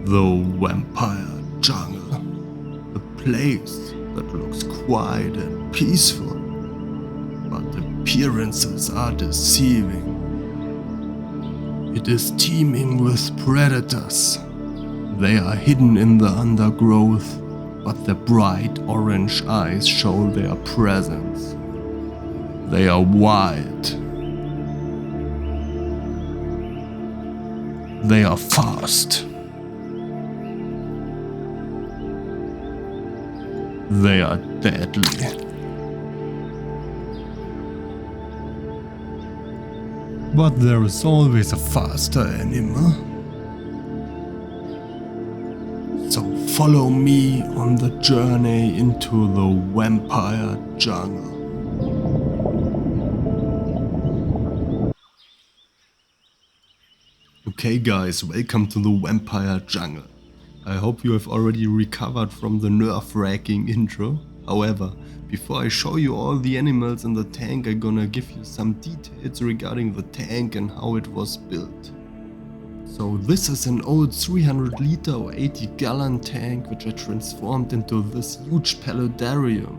The vampire jungle. A place that looks quiet and peaceful, but appearances are deceiving. It is teeming with predators. They are hidden in the undergrowth, but their bright orange eyes show their presence. They are wild. They are fast. They are deadly. But there is always a faster animal. So follow me on the journey into the vampire jungle. Okay guys, welcome to the vampire jungle. I hope you have already recovered from the nerve-wracking intro. However, before I show you all the animals in the tank, I'm gonna give you some details regarding the tank and how it was built. So this is an old 300 liter or 80 gallon tank which I transformed into this huge paludarium.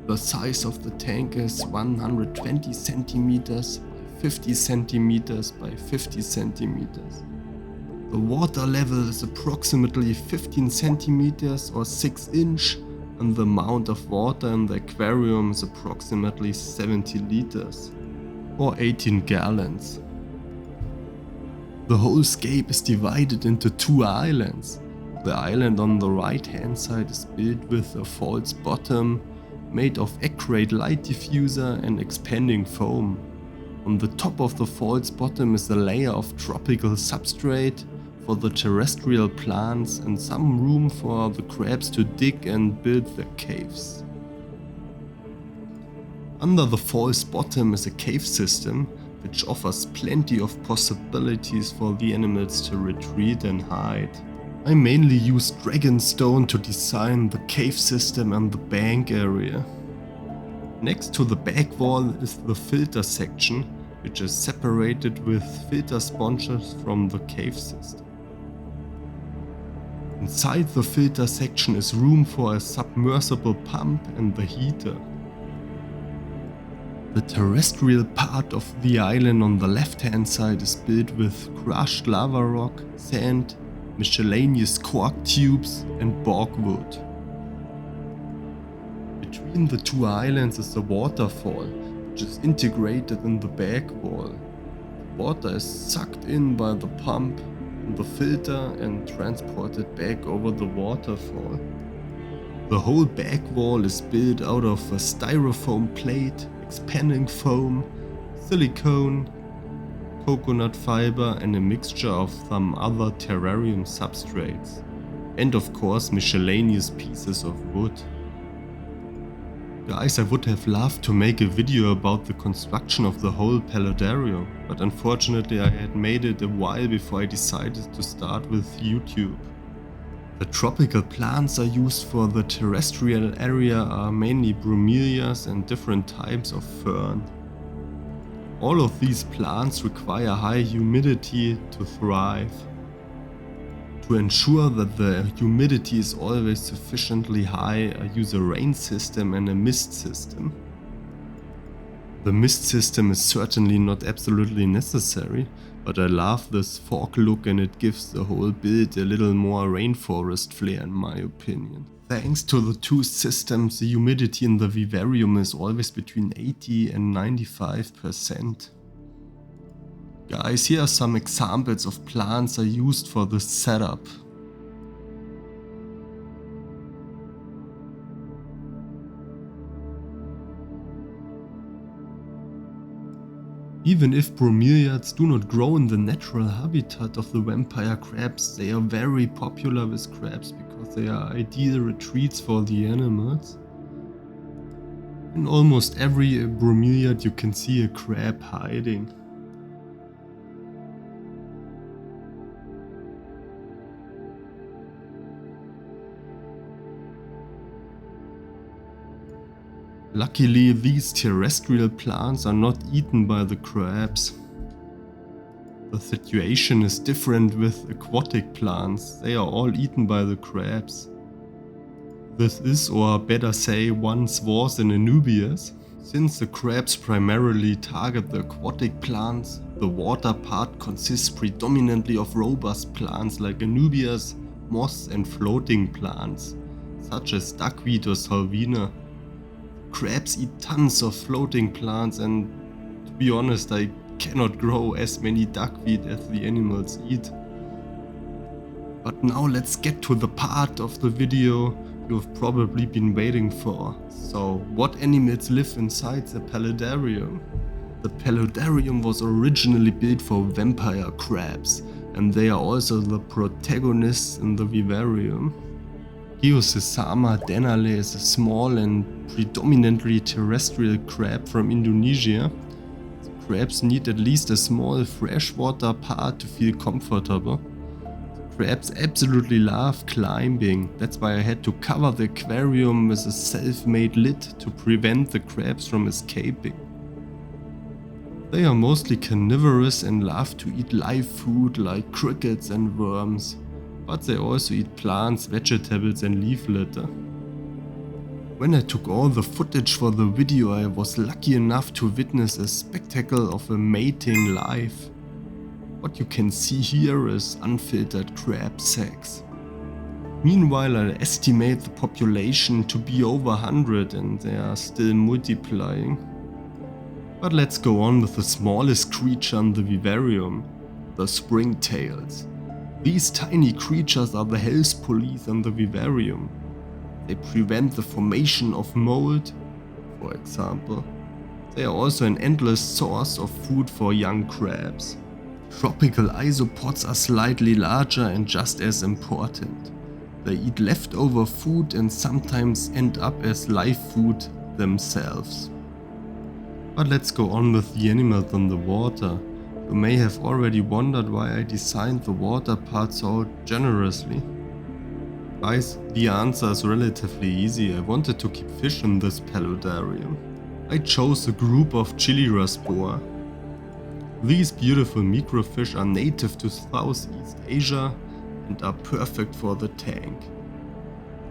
The size of the tank is 120 centimeters by 50 centimeters by 50 centimeters. The water level is approximately 15 centimeters or 6 inch, and the amount of water in the aquarium is approximately 70 liters or 18 gallons. The whole scape is divided into 2 islands. The island on the right hand side is built with a false bottom made of accurate light diffuser and expanding foam. On the top of the false bottom is a layer of tropical substrate for the terrestrial plants and some room for the crabs to dig and build their caves. Under the false bottom is a cave system which offers plenty of possibilities for the animals to retreat and hide. I mainly used dragonstone to design the cave system and the bank area. Next to the back wall is the filter section, which is separated with filter sponges from the cave system. Inside the filter section is room for a submersible pump and the heater. The terrestrial part of the island on the left hand side is built with crushed lava rock, sand, miscellaneous cork tubes and bogwood. Between the 2 islands is a waterfall, which is integrated in the back wall. Water is sucked in by the pump in the filter and transported back over the waterfall. The whole back wall is built out of a styrofoam plate, expanding foam, silicone, coconut fiber and a mixture of some other terrarium substrates. And of course miscellaneous pieces of wood. Guys, I would have loved to make a video about the construction of the whole paludarium, but unfortunately I had made it a while before I decided to start with YouTube. The tropical plants I used for the terrestrial area are mainly bromelias and different types of fern. All of these plants require high humidity to thrive. To ensure that the humidity is always sufficiently high, I use a rain system and a mist system. The mist system is certainly not absolutely necessary, but I love this fog look and it gives the whole build a little more rainforest flair in my opinion. Thanks to the 2 systems, the humidity in the vivarium is always between 80 and 95%. Guys, here are some examples of plants I used for this setup. Even if bromeliads do not grow in the natural habitat of the vampire crabs, they are very popular with crabs because they are ideal retreats for the animals. In almost every bromeliad you can see a crab hiding. Luckily, these terrestrial plants are not eaten by the crabs. The situation is different with aquatic plants, they are all eaten by the crabs. This is, or better say, once was in Anubias. Since the crabs primarily target the aquatic plants, the water part consists predominantly of robust plants like Anubias, moss and floating plants, such as duckweed or salvina. Crabs eat tons of floating plants, and to be honest, I cannot grow as many duckweed as the animals eat. But now let's get to the part of the video you've probably been waiting for. So, what animals live inside the paludarium? The paludarium was originally built for vampire crabs, and they are also the protagonists in the vivarium. Geosesama dennerle is a small and predominantly terrestrial crab from Indonesia. The crabs need at least a small freshwater part to feel comfortable. Crabs absolutely love climbing, that's why I had to cover the aquarium with a self-made lid to prevent the crabs from escaping. They are mostly carnivorous and love to eat live food like crickets and worms, but they also eat plants, vegetables and leaf litter. When I took all the footage for the video, I was lucky enough to witness a spectacle of a mating live. What you can see here is unfiltered crab sex. Meanwhile, I estimate the population to be over 100 and they are still multiplying. But let's go on with the smallest creature in the vivarium, the springtails. These tiny creatures are the health police in the vivarium. They prevent the formation of mold, for example. They are also an endless source of food for young crabs. Tropical isopods are slightly larger and just as important. They eat leftover food and sometimes end up as live food themselves. But let's go on with the animals in the water. You may have already wondered why I designed the water part so generously. Guys, the answer is relatively easy. I wanted to keep fish in this paludarium. I chose a group of chili rasbora. These beautiful microfish are native to Southeast Asia and are perfect for the tank.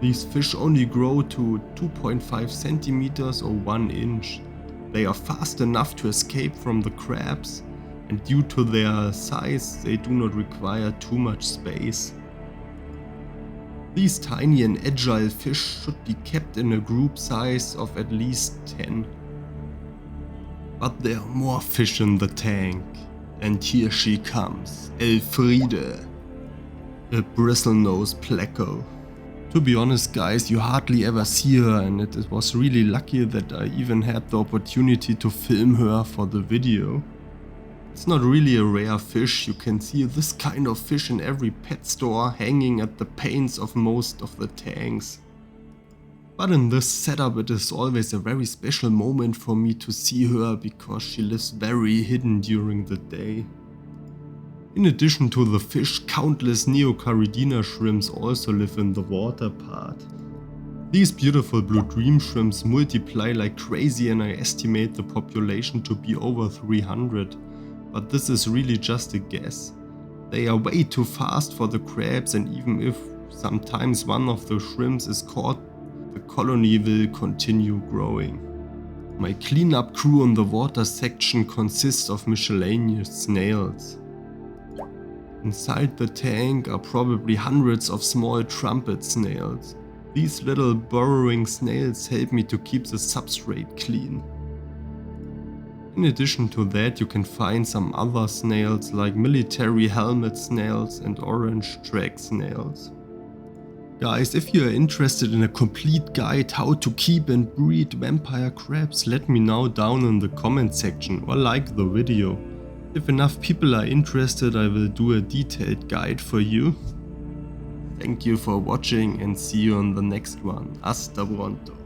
These fish only grow to 2.5 centimeters or 1 inch. They are fast enough to escape from the crabs, and due to their size they do not require too much space. These tiny and agile fish should be kept in a group size of at least 10. But there are more fish in the tank, and here she comes, Elfriede, a Bristlenose pleco. To be honest guys, you hardly ever see her, and it was really lucky that I even had the opportunity to film her for the video. It's not really a rare fish, you can see this kind of fish in every pet store hanging at the panes of most of the tanks. But in this setup it is always a very special moment for me to see her because she lives very hidden during the day. In addition to the fish, countless Neocaridina shrimps also live in the water part. These beautiful blue dream shrimps multiply like crazy and I estimate the population to be over 300, but this is really just a guess. They are way too fast for the crabs, and even if sometimes one of the shrimps is caught, the colony will continue growing. My cleanup crew in the water section consists of miscellaneous snails. Inside the tank are probably hundreds of small trumpet snails. These little burrowing snails help me to keep the substrate clean. In addition to that, you can find some other snails like military helmet snails and orange drag snails. Guys, if you are interested in a complete guide how to keep and breed vampire crabs, let me know down in the comment section or like the video. If enough people are interested, I will do a detailed guide for you. Thank you for watching and see you on the next one. Hasta pronto.